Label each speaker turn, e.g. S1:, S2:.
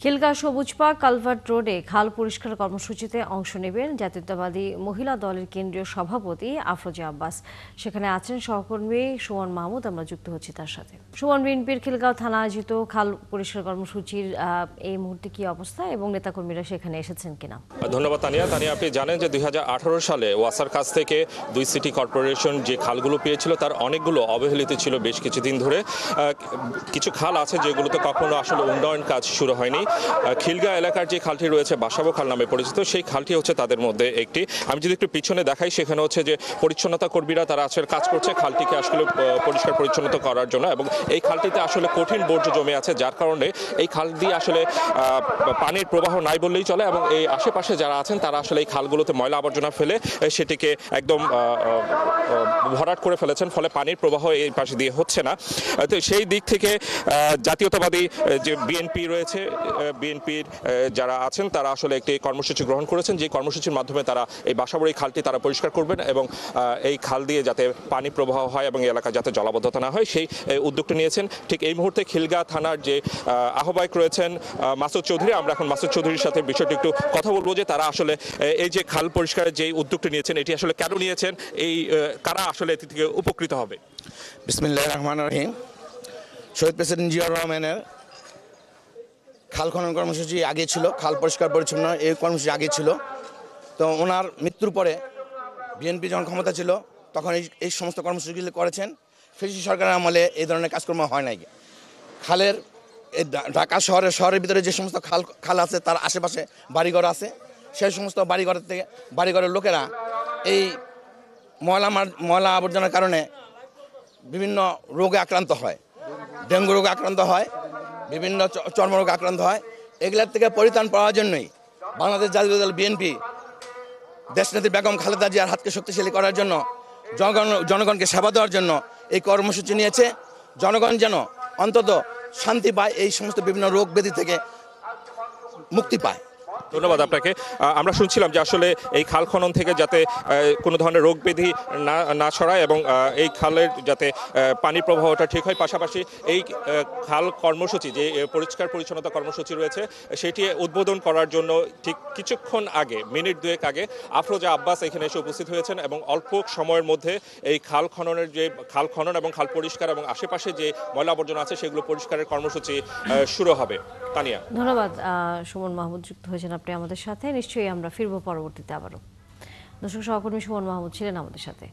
S1: Khilgaon সবুজপাড় culvert রোডে খাল পরিষ্কার কর্মসূচিতে অংশ নেবেন জাতীয়তাবাদী মহিলা দলের কেন্দ্রীয় সভাপতি আফরোজা আব্বাস। সেখানে আছেন সহকর্মী সুমন মাহমুদ। আমরা যুক্ত হচ্ছি তার সাথে। সুমন, বিএনপির খিলগাঁও থানা আয়োজিত খাল পরিষ্কার কর্মসূচির এই মুহূর্তে কি অবস্থা এবং নেতাকর্মীরা সেখানে এসেছেন কিনা?
S2: ধন্যবাদ তানিয়া। আপনি জানেন যে 2018 সালে ওয়াসার কাছ থেকে দুই সিটি কর্পোরেশন যে খালগুলো পেয়েছিল তার অনেকগুলো অবহেলিত ছিল বেশ কিছুদিন ধরে। কিছু খাল আছে যেগুলোতে কখনো আসলে উন্নয়ন কাজ শুরু হয়নি। খিলগাঁও এলাকার যে খালটি রয়েছে বাসাবো খাল নামে পরিচিত, সেই খালটি হচ্ছে তাদের মধ্যে একটি। আমি যদি একটু পিছনে দেখাই, সেখানে হচ্ছে যে পরিচ্ছন্নতা কর্মীরা তারা আসলে কাজ করছে খালটিকে আসলে পরিষ্কার পরিচ্ছন্নতা করার জন্য, এবং এই খালটিতে আসলে কঠিন বর্জ্য জমে আছে, যার কারণে এই খাল দিয়ে আসলে পানির প্রবাহ নাই বললেই চলে, এবং এই আশেপাশে যারা আছেন তারা আসলে এই খালগুলোতে ময়লা আবর্জনা ফেলে সেটিকে একদম ভরাট করে ফেলেছেন, ফলে পানির প্রবাহ এই পাশে দিয়ে হচ্ছে না। তো সেই দিক থেকে জাতীয়তাবাদী যে বিএনপি রয়েছে, বিএনপির যারা আছেন তারা আসলে একটি কর্মসূচি গ্রহণ করেছেন, যে কর্মসূচির মাধ্যমে তারা এই বাসাবড় এই খালটি তারা পরিষ্কার করবেন এবং এই খাল দিয়ে যাতে পানি প্রবাহ হয় এবং এই এলাকায় যাতে জলাবদ্ধতা না হয় সেই উদ্যোগটা নিয়েছেন। ঠিক এই মুহূর্তে খিলগাঁও থানার যে আহ্বায়ক রয়েছেন মাসুদ চৌধুরী, আমরা এখন মাসুদ চৌধুরীর সাথে বিষয়টি একটু কথা বলবো যে তারা আসলে এই যে খাল পরিষ্কারের যে উদ্যোগটি নিয়েছেন এটি আসলে কেন নিয়েছেন, এই কারা আসলে এটি থেকে উপকৃত হবে।
S3: বিসমিল্লাহির রহমানির রহিম। শহীদ প্রেসিডেন্ট জিয়াউর রহমানের খাল খনন কর্মসূচি আগে ছিল, খাল পরিষ্কার পরিচ্ছন্ন এই কর্মসূচি আগে ছিল। তো ওনার মৃত্যুর পরে বিএনপি যখন ক্ষমতা ছিল তখন এই সমস্ত কর্মসূচিগুলি করেছেন। ফেসি সরকারের আমলে এই ধরনের কাজকর্ম হয় নাই। খালের ঢাকা শহরের ভিতরে যে সমস্ত খাল আছে তার আশেপাশে বাড়িঘর আছে, সেই সমস্ত বাড়িঘরের লোকেরা এই ময়লা আবর্জনার কারণে বিভিন্ন রোগে আক্রান্ত হয়, ডেঙ্গু রোগে আক্রান্ত হয়, বিভিন্ন চর্মরোগে আক্রান্ত হয়। এগুলোর থেকে পরিত্রাণ পাওয়ার জন্যই বাংলাদেশ জাতীয় দল বিএনপি দেশনেত্রী বেগম খালেদা জিয়ার হাতকে শক্তিশালী করার জন্য, জনগণকে সেবা দেওয়ার জন্য এই কর্মসূচি নিয়েছে। জনগণ যেন অন্তত শান্তি পায়, এই সমস্ত বিভিন্ন রোগ ব্যাধি থেকে মুক্তি পায়।
S2: ধন্যবাদ আপনাকে। আমরা শুনছিলাম যে আসলে এই খাল খনন থেকে যাতে কোনো ধরনের রোগ ব্যাধি না ছড়ায় এবং এই খালের যাতে পানির প্রবাহটা ঠিক হয়, পাশাপাশি এই খাল কর্মসূচি যে পরিষ্কার পরিচ্ছন্নতা কর্মসূচি রয়েছে সেটি উদ্বোধন করার জন্য ঠিক কিছুক্ষণ আগে, মিনিট দুয়েক আগে আফরোজা আব্বাস এখানে এসে উপস্থিত হয়েছেন এবং অল্প সময়ের মধ্যে এই খাল খনন এবং খাল পরিষ্কার এবং আশেপাশে যে ময়লা আবর্জনা আছে সেগুলো পরিষ্কারের কর্মসূচি শুরু হবে। তানিয়া,
S1: ধন্যবাদ। সুমন মাহমুদ যুক্ত হয়েছেন আপনি আমাদের সাথে। নিশ্চয়ই আমরা ফিরবো পরবর্তীতে আবারও। দর্শক, সহকর্মী সুমন মাহমুদ ছিলেন আমাদের সাথে।